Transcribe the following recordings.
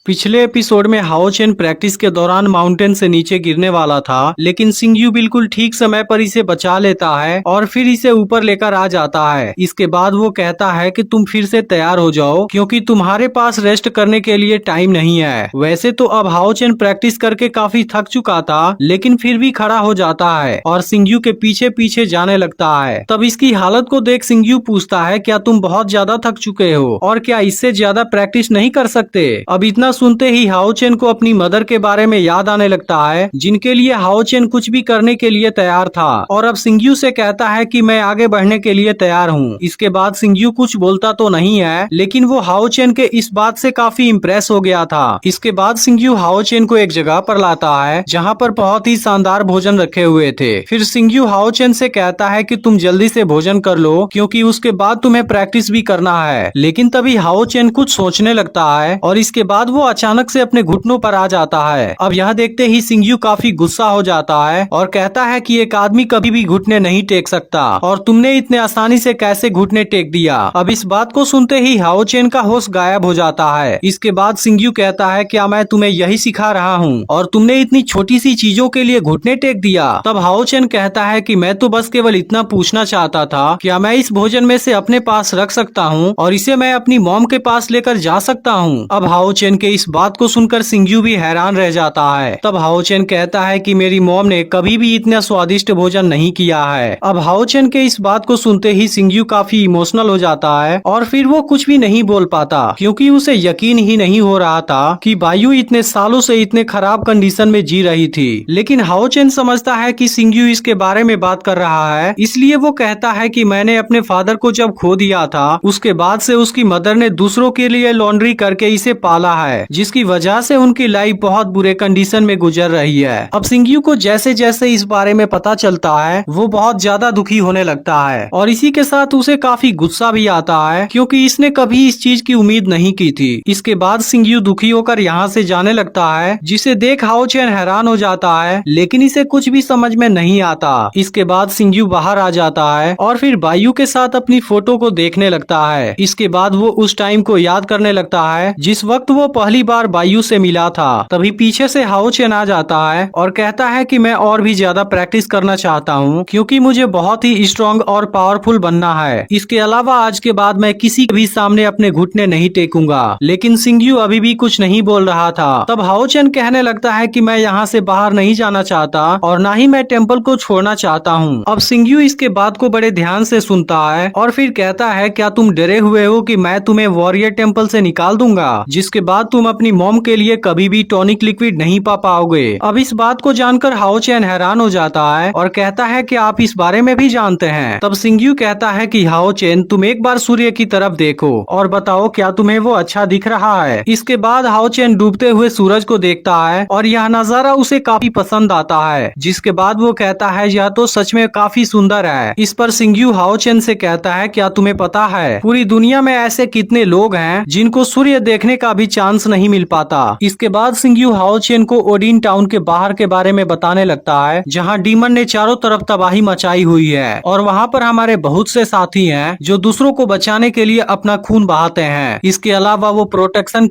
पिछले एपिसोड में हाओ चेन प्रैक्टिस के दौरान माउंटेन से नीचे गिरने वाला था, लेकिन सिंगयू बिल्कुल ठीक समय पर इसे बचा लेता है और फिर इसे ऊपर लेकर आ जाता है। इसके बाद वो कहता है कि तुम फिर से तैयार हो जाओ क्योंकि तुम्हारे पास रेस्ट करने के लिए टाइम नहीं है। वैसे तो अब हाओ चेन प्रैक्टिस करके काफी थक चुका था, लेकिन फिर भी खड़ा हो जाता है और सिंगयू के पीछे पीछे जाने लगता है। तब इसकी हालत को देख सिंगयू पूछता है, क्या तुम बहुत ज्यादा थक चुके हो और क्या इससे ज्यादा प्रैक्टिस नहीं कर सकते? अब इतना सुनते ही हाओ चेन को अपनी मदर के बारे में याद आने लगता है, जिनके लिए हाओ चेन कुछ भी करने के लिए तैयार था। और अब सिंगयू से कहता है कि मैं आगे बढ़ने के लिए तैयार हूँ। इसके बाद सिंगयू कुछ बोलता तो नहीं है, लेकिन वो हाओ चेन के इस बात से काफी इम्प्रेस हो गया था। इसके बाद सिंगयू हाओ चेन को एक जगह पर लाता है जहाँ पर बहुत ही शानदार भोजन रखे हुए थे। फिर सिंगयू हाओ चेन से कहता है कि तुम जल्दी से भोजन कर लो क्योंकि उसके बाद तुम्हें प्रैक्टिस भी करना है। लेकिन तभी हाओ चेन कुछ सोचने लगता है और इसके बाद वो अचानक से अपने घुटनों पर आ जाता है। अब यह देखते ही सिंगयू काफी गुस्सा हो जाता है और कहता है कि एक आदमी कभी भी घुटने नहीं टेक सकता और तुमने इतने आसानी से कैसे घुटने टेक दिया। अब इस बात को सुनते ही हाओ चेन का होश गायब हो जाता है। इसके बाद सिंगयू कहता है क्या मैं तुम्हें यही सिखा रहा हूँ और तुमने इतनी छोटी सी चीजों के लिए घुटने टेक दिया। तब हाओ चेन कहता है कि मैं तो बस केवल इतना पूछना चाहता था, क्या मैं इस भोजन में से अपने पास रख सकता हूँ और इसे मैं अपनी मॉम के पास लेकर जा सकता हूँ। अब हाओ चेन के इस बात को सुनकर सिंगयू भी हैरान रह जाता है। तब हाओ चेन कहता है कि मेरी मॉम ने कभी भी इतना स्वादिष्ट भोजन नहीं किया है। अब हाओ चेन के इस बात को सुनते ही सिंगयू काफी इमोशनल हो जाता है और फिर वो कुछ भी नहीं बोल पाता क्योंकि उसे यकीन ही नहीं हो रहा था कि बायू इतने सालों से इतने खराब कंडीशन में जी रही थी। लेकिन हाओ चेन समझता है कि सिंगयू इसके बारे में बात कर रहा है, इसलिए वो कहता है कि मैंने अपने फादर को जब खो दिया था उसके बाद से उसकी मदर ने दूसरों के लिए लॉन्ड्री करके इसे पाला है, जिसकी वजह से उनकी लाइफ बहुत बुरे कंडीशन में गुजर रही है। अब सिंगयू को जैसे जैसे इस बारे में पता चलता है वो बहुत ज्यादा दुखी होने लगता है और इसी के साथ उसे काफी गुस्सा भी आता है क्योंकि इसने कभी इस चीज की उम्मीद नहीं की थी। इसके बाद सिंगयू दुखी होकर यहाँ से जाने लगता है, जिसे देख हाओ चेन हैरान हो जाता है, लेकिन इसे कुछ भी समझ में नहीं आता। इसके बाद सिंगयू बाहर आ जाता है और फिर बायू के साथ अपनी फोटो को देखने लगता है। इसके बाद वो उस टाइम को याद करने लगता है जिस वक्त वो पहली बार बायू से मिला था। तभी पीछे से हाओ चेन आ जाता है और कहता है कि मैं और भी ज्यादा प्रैक्टिस करना चाहता हूँ क्योंकि मुझे बहुत ही स्ट्रॉन्ग और पावरफुल बनना है। इसके अलावा आज के बाद मैं किसी के भी सामने अपने घुटने नहीं टेकूंगा। लेकिन सिंगयू अभी भी कुछ नहीं बोल रहा था। तब हाओ चेन कहने लगता है कि मैं यहाँ से बाहर नहीं जाना चाहता और ना ही मैं टेम्पल को छोड़ना चाहता हूँ। अब सिंगयू इसके बात को बड़े ध्यान से सुनता है और फिर कहता है क्या तुम डरे हुए हो कि मैं तुम्हें वॉरियर टेम्पल से निकाल दूंगा, जिसके बाद तुम अपनी मॉम के लिए कभी भी टॉनिक लिक्विड नहीं पा पाओगे। अब इस बात को जानकर हाओ चेन हैरान हो जाता है और कहता है कि आप इस बारे में भी जानते हैं। तब सिंगयू कहता है कि हाओ चेन तुम एक बार सूर्य की तरफ देखो और बताओ क्या तुम्हें वो अच्छा दिख रहा है। इसके बाद हाओ चेन डूबते हुए सूरज को देखता है और यह नजारा उसे काफी पसंद आता है, जिसके बाद वो कहता है यह तो सच में काफी सुंदर है। इस पर सिंगयू हाओ चेन से कहता है क्या तुम्हें पता है पूरी दुनिया में ऐसे कितने लोग हैं जिनको सूर्य देखने का भी चांस नहीं मिल पाता। इसके बाद सिंगयू हाओ चेन को ओडिन टाउन के बाहर के बारे में बताने लगता है जहाँ डीमन ने चारों तरफ तबाही मचाई हुई है और वहाँ पर हमारे बहुत से साथी हैं जो दूसरों को बचाने के लिए अपना खून बहाते हैं। इसके अलावा वो प्रोटेक्शन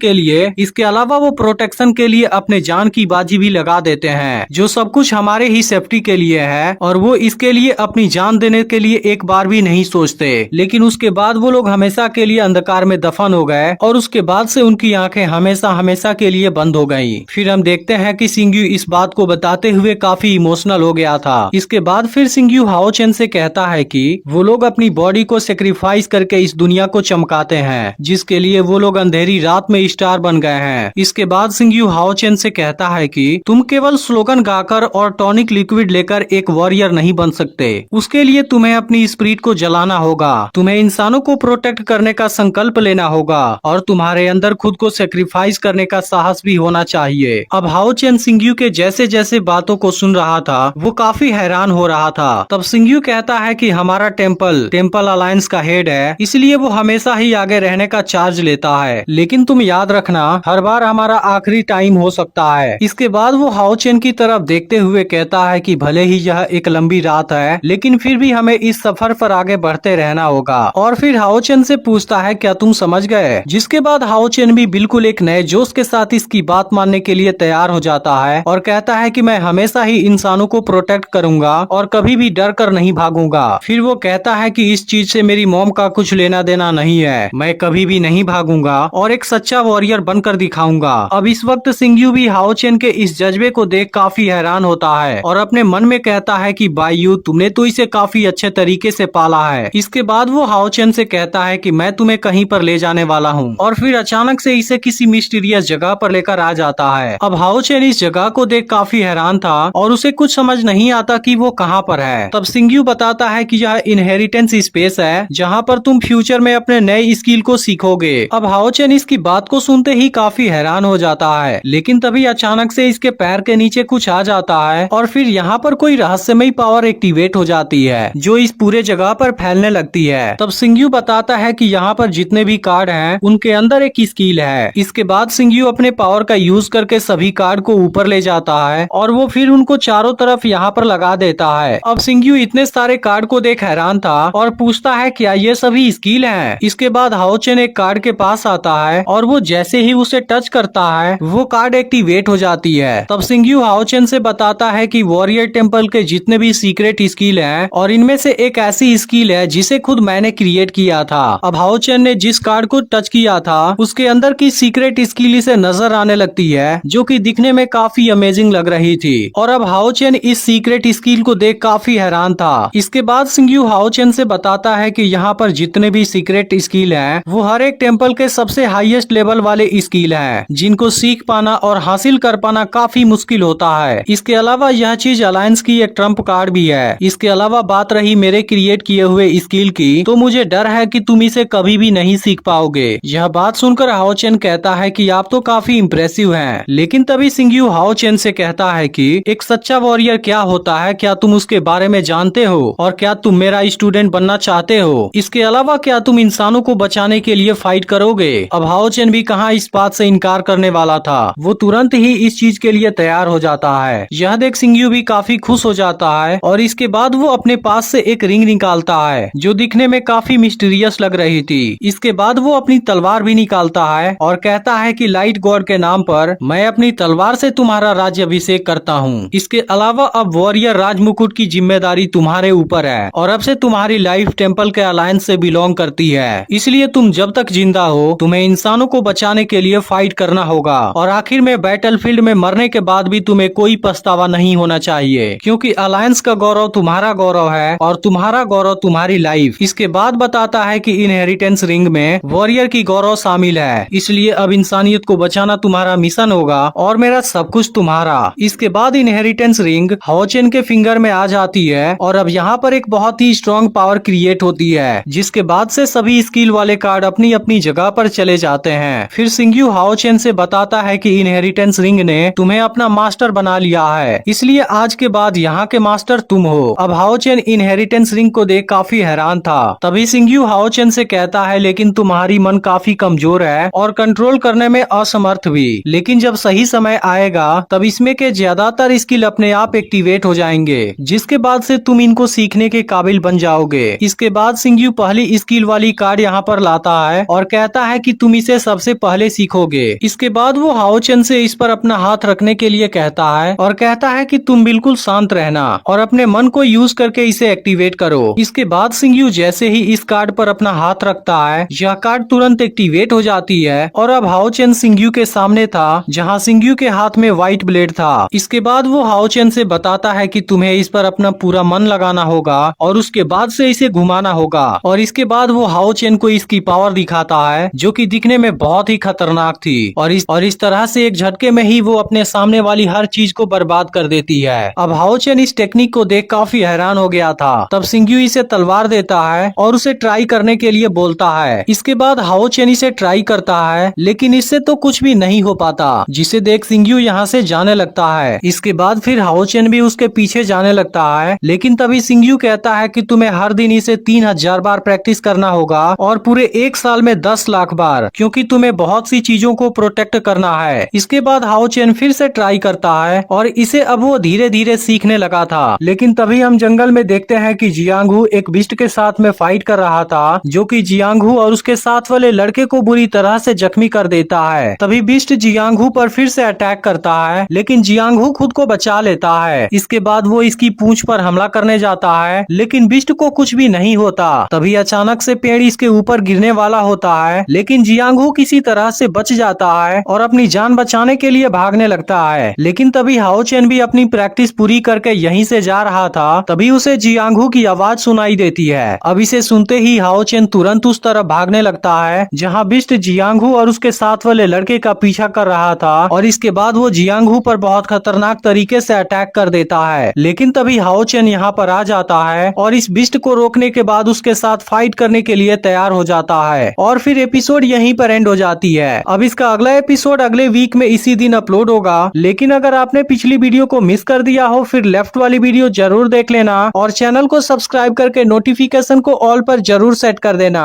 के लिए अपने जान की बाजी भी लगा देते हैं, जो सब कुछ हमारे ही सेफ्टी के लिए है और वो इसके लिए अपनी जान देने के लिए एक बार भी नहीं सोचते। लेकिन उसके बाद वो लोग हमेशा के लिए अंधकार में दफन हो गए और उसके बाद से उनकी आंखें हमेशा हमेशा के लिए बंद हो गयी। फिर हम देखते हैं कि सिंगयू इस बात को बताते हुए काफी इमोशनल हो गया था। इसके बाद फिर सिंगयू हाओ चेन से कहता है कि वो लोग अपनी बॉडी को सेक्रीफाइस करके इस दुनिया को चमकाते हैं, जिसके लिए वो लोग अंधेरी रात में स्टार बन गए हैं। इसके बाद सिंगयू हाओ चेन से कहता है कि तुम केवल स्लोगन गाकर और टॉनिक लिक्विड लेकर एक वॉरियर नहीं बन सकते। उसके लिए तुम्हें अपनी स्पिरिट को जलाना होगा, तुम्हें इंसानों को प्रोटेक्ट करने का संकल्प लेना होगा और तुम्हारे अंदर खुद को सेक्रीफाइस करने का साहस भी होना चाहिए। अब हाओ चेन सिंगयू के जैसे जैसे बातों को सुन रहा था वो काफी हैरान हो रहा था। तब सिंगयू कहता है कि हमारा टेम्पल अलायंस का हेड है, इसलिए वो हमेशा ही आगे रहने का चार्ज लेता है, लेकिन तुम याद रखना हर बार हमारा आखिरी टाइम हो सकता है। इसके बाद वो हाओ चेन की तरफ देखते हुए कहता है कि भले ही यह एक लंबी रात है, लेकिन फिर भी हमें इस सफर पर आगे बढ़ते रहना होगा। और फिर हाओ चेन से पूछता है क्या तुम समझ गए, जिसके बाद हाओ चेन भी बिल्कुल एक नए जोश के साथ इसकी बात मानने के लिए तैयार हो जाता है और कहता है कि मैं हमेशा ही इंसानों को प्रोटेक्ट करूंगा और कभी भी डर कर नहीं भागूंगा। फिर वो कहता है कि इस चीज से मेरी मॉम का कुछ लेना देना नहीं है, मैं कभी भी नहीं भागूंगा और एक सच्चा वॉरियर बनकर दिखाऊंगा। अब इस वक्त सिंग्यू भी हाओ चेन के इस जज्बे को देख काफी हैरान होता है और अपने मन में कहता है कि बाईयू, तुमने तो इसे काफी अच्छे तरीके से पाला है। इसके बाद वो हाओ चेन से कहता है कि मैं तुम्हें कहीं पर ले जाने वाला हूँ और फिर अचानक से इसे किसी मिस्टीरियस जगह पर लेकर आ जाता है। अब हाओ चेन इस जगह को देख काफी हैरान था और उसे कुछ समझ नहीं आता कि वो कहाँ पर है। तब सिंग्यू बताता है कि यह इनहेरिटेंस स्पेस है जहाँ पर तुम फ्यूचर में अपने नए स्किल को सीखोगे। अब हाओ चेन इसकी बात को सुनते ही काफी हैरान हो जाता है, लेकिन तभी अचानक से इसके पैर के नीचे कुछ आ जाता है और फिर यहाँ पर कोई रहस्यमयी पावर एक्टिवेट हो जाती है जो इस पूरे जगह पर फैलने लगती है। तब सिंग्यू बताता है कि यहाँ पर जितने भी कार्ड हैं उनके अंदर एक स्किल है। इसके बाद सिंग्यू अपने पावर का यूज करके सभी कार्ड को ऊपर ले जाता है और वो फिर उनको चारों तरफ यहाँ पर लगा देता है। अब सिंग्यू इतने सारे कार्ड को देख हैरान था और पूछता है क्या ये सभी स्किल हैं? इसके बाद हाओ चेन एक कार्ड के पास आता है और वो जैसे ही उसे टच करता है वो कार्ड एक्टिवेट हो जाती है। तब सिंग्यू हाओ चेन से बताता है कि वॉरियर टेम्पल के जितने भी सीक्रेट स्किल हैं और इनमें से एक ऐसी स्किल है जिसे खुद मैंने क्रिएट किया था। अब हाओ चेन ने जिस कार्ड को टच किया था उसके अंदर की सीक्रेट स्किल इसे नजर आने लगती है जो कि दिखने में काफी अमेजिंग लग रही थी और अब हाओ चेन इस सीक्रेट स्किल को देख काफी हैरान था। इसके बाद सिंग्यू हाओ चेन से बताता है कि यहाँ पर जितने भी सीक्रेट स्किल हैं वो हर एक टेम्पल के सबसे हाईएस्ट लेवल वाले स्किल हैं जिनको सीख पाना और हासिल कर पाना काफी मुश्किल होता है। इसके अलावा यह चीज अलायंस की एक ट्रम्प कार्ड भी है। इसके अलावा बात रही मेरे क्रिएट किए हुए स्किल की, तो मुझे डर है कि तुम इसे कभी भी नहीं सीख पाओगे। यह बात सुनकर हाओ चेन कहता है कि आप तो काफी इम्प्रेसिव हैं, लेकिन तभी सिंग्यू हाओ चेन से कहता है कि एक सच्चा वॉरियर क्या होता है, क्या तुम उसके बारे में जानते हो और क्या तुम मेरा स्टूडेंट बनना चाहते हो? इसके अलावा क्या तुम इंसानों को बचाने के लिए फाइट करोगे? अब हाओ चेन भी कहाँ इस बात से इनकार करने वाला था, वो तुरंत ही इस चीज के लिए तैयार हो जाता है। यह देख सिंग्यू भी काफी खुश हो जाता है और इसके बाद वो अपने पास से एक रिंग निकालता है जो दिखने में काफी मिस्टीरियस लग रही थी। इसके बाद वो अपनी तलवार भी निकालता है और कहता है कि लाइट गॉड के नाम पर मैं अपनी तलवार से तुम्हारा राज्याभिषेक करता हूँ। इसके अलावा अब वॉरियर राज मुकुट की जिम्मेदारी तुम्हारे ऊपर है और अब से तुम्हारी लाइफ टेम्पल के अलायंस से बिलोंग करती है, इसलिए तुम जब तक जिंदा हो तुम्हें इंसानों को बचाने के लिए फाइट करना होगा और आखिर में बैटलफील्ड में मरने के बाद भी तुम्हें कोई पछतावा नहीं होना चाहिए, क्योंकि अलायंस का गौरव तुम्हारा गौरव है और तुम्हारा गौरव तुम्हारी लाइफ। इसके बाद बताता है कि इनहेरिटेंस रिंग में वॉरियर की गौरव शामिल है, इसलिए अब इंसानियत को बचाना तुम्हारा मिशन होगा और मेरा सब कुछ तुम्हारा। इसके बाद इनहेरिटेंस रिंग हाओ चेन के फिंगर में आ जाती है और अब यहाँ पर एक बहुत ही स्ट्रॉन्ग पावर क्रिएट होती है, जिसके बाद से सभी स्किल वाले कार्ड अपनी अपनी जगह पर चले जाते हैं। फिर सिंग्यू हाओ चेन से बताता है कि इनहेरिटेंस रिंग ने तुम्हें अपना मास्टर बना लिया है, इसलिए आज के बाद यहाँ के मास्टर तुम हो। अब हाओ चेन इनहेरिटेंस रिंग को देख काफी हैरान था। तभी सिंग्यू हाओ चेन से कहता है लेकिन तुम्हारी मन काफी कमजोर है और कंट्रोल करने में असमर्थ भी, लेकिन जब सही समय आएगा तब इसमें के ज्यादातर स्किल अपने आप एक्टिवेट हो जाएंगे, जिसके बाद से तुम इनको सीखने के काबिल बन जाओगे। इसके बाद सिंग्यू पहली स्किल वाली कार्ड यहाँ पर लाता है और कहता है कि तुम इसे सबसे पहले सीखोगे। इसके बाद वो हाओ चेन से इस पर अपना हाथ रखने के लिए कहता है और कहता है कि तुम बिल्कुल शांत रहना और अपने मन को यूज करके इसे एक्टिवेट करो। इसके बाद सिंग्यू जैसे ही इस कार्ड पर अपना हाथ रखता है यह कार्ड तुरंत एक्टिवेट हो जाती है और अब हाओ चेन सिंग्यू के सामने था जहाँ सिंग्यू के हाथ में व्हाइट ब्लेड था। इसके बाद वो हाओ चेन से बताता है कि तुम्हें इस पर अपना पूरा मन लगाना होगा और उसके बाद से इसे घुमाना होगा और इसके बाद वो हाओ चेन को इसकी पावर दिखाता है जो कि दिखने में बहुत ही खतरनाक थी और इस तरह से एक झटके में ही वो अपने सामने वाली हर चीज को बर्बाद कर देती है। अब हाओ चेन इस टेक्निक को देख काफी हैरान हो गया था। तब सिंग्यू इसे तलवार देता है और उसे ट्राई करने के लिए बोलता है। इसके बाद हाओ चेन इसे ट्राई करता है लेकिन इससे तो कुछ भी नहीं हो पाता, जिसे देख सिंग्यू यहाँ से जाने लगता है। इसके बाद फिर हाओ चेन भी उसके पीछे जाने लगता है, लेकिन तभी सिंग्यू कहता है कि तुम्हें हर दिन इसे 3000 बार प्रैक्टिस करना होगा और पूरे एक साल में 10 लाख बार, क्योंकि तुम्हें बहुत सी चीजों को प्रोटेक्ट करना है। इसके बाद हाओ चेन फिर से ट्राई करता है और इसे अब वो धीरे धीरे सीखने लगा था। लेकिन तभी हम जंगल में देखते हैं कि जियांगहू एक बिस्ट के साथ में फाइट कर रहा था जो कि जियांगहू और उसके साथ वाले लड़के को बुरी तरह से जख्मी कर देता है। तभी बिस्ट जियांगहू पर फिर से अटैक करता है, लेकिन जियांगहू खुद को बचा लेता है। इसके बाद वो इसकी पूंछ पर हमला करने जाता है, लेकिन बिस्ट को कुछ भी नहीं होता। तभी अचानक से पेड़ इसके ऊपर गिरने वाला होता है, लेकिन जियांगहू किसी तरह से बच जाता है और अपनी जान बचाने के लिए भागने लगता है। लेकिन तभी हाओ चेन भी अपनी प्रैक्टिस पूरी करके यहीं से जा रहा था। तभी उसे जियांगहू की आवाज सुनाई देती है। अब इसे सुनते ही हाओ चेन तुरंत उस तरफ भागने लगता है जहाँ बिस्ट जियांगहू और उसके साथ वाले लड़के का पीछा कर रहा था, और इसके बाद वो जियांगहू पर बहुत खतरनाक तरीके से अटैक कर देता है। लेकिन तभी हाओ चेन यहाँ पर आ जाता है और इस बिस्ट को रोकने के बाद उसके साथ फाइट करने के लिए तैयार हो जाता है, और फिर एपिसोड यहीं पर एंड हो जाती है। अब इसका अगला एपिसोड अगले वीक में इसी दिन अपलोड होगा। लेकिन अगर आपने पिछली वीडियो को मिस कर दिया हो, फिर लेफ्ट वाली वीडियो जरूर देख लेना और चैनल को सब्सक्राइब करके नोटिफिकेशन को ऑल पर जरूर सेट कर देना।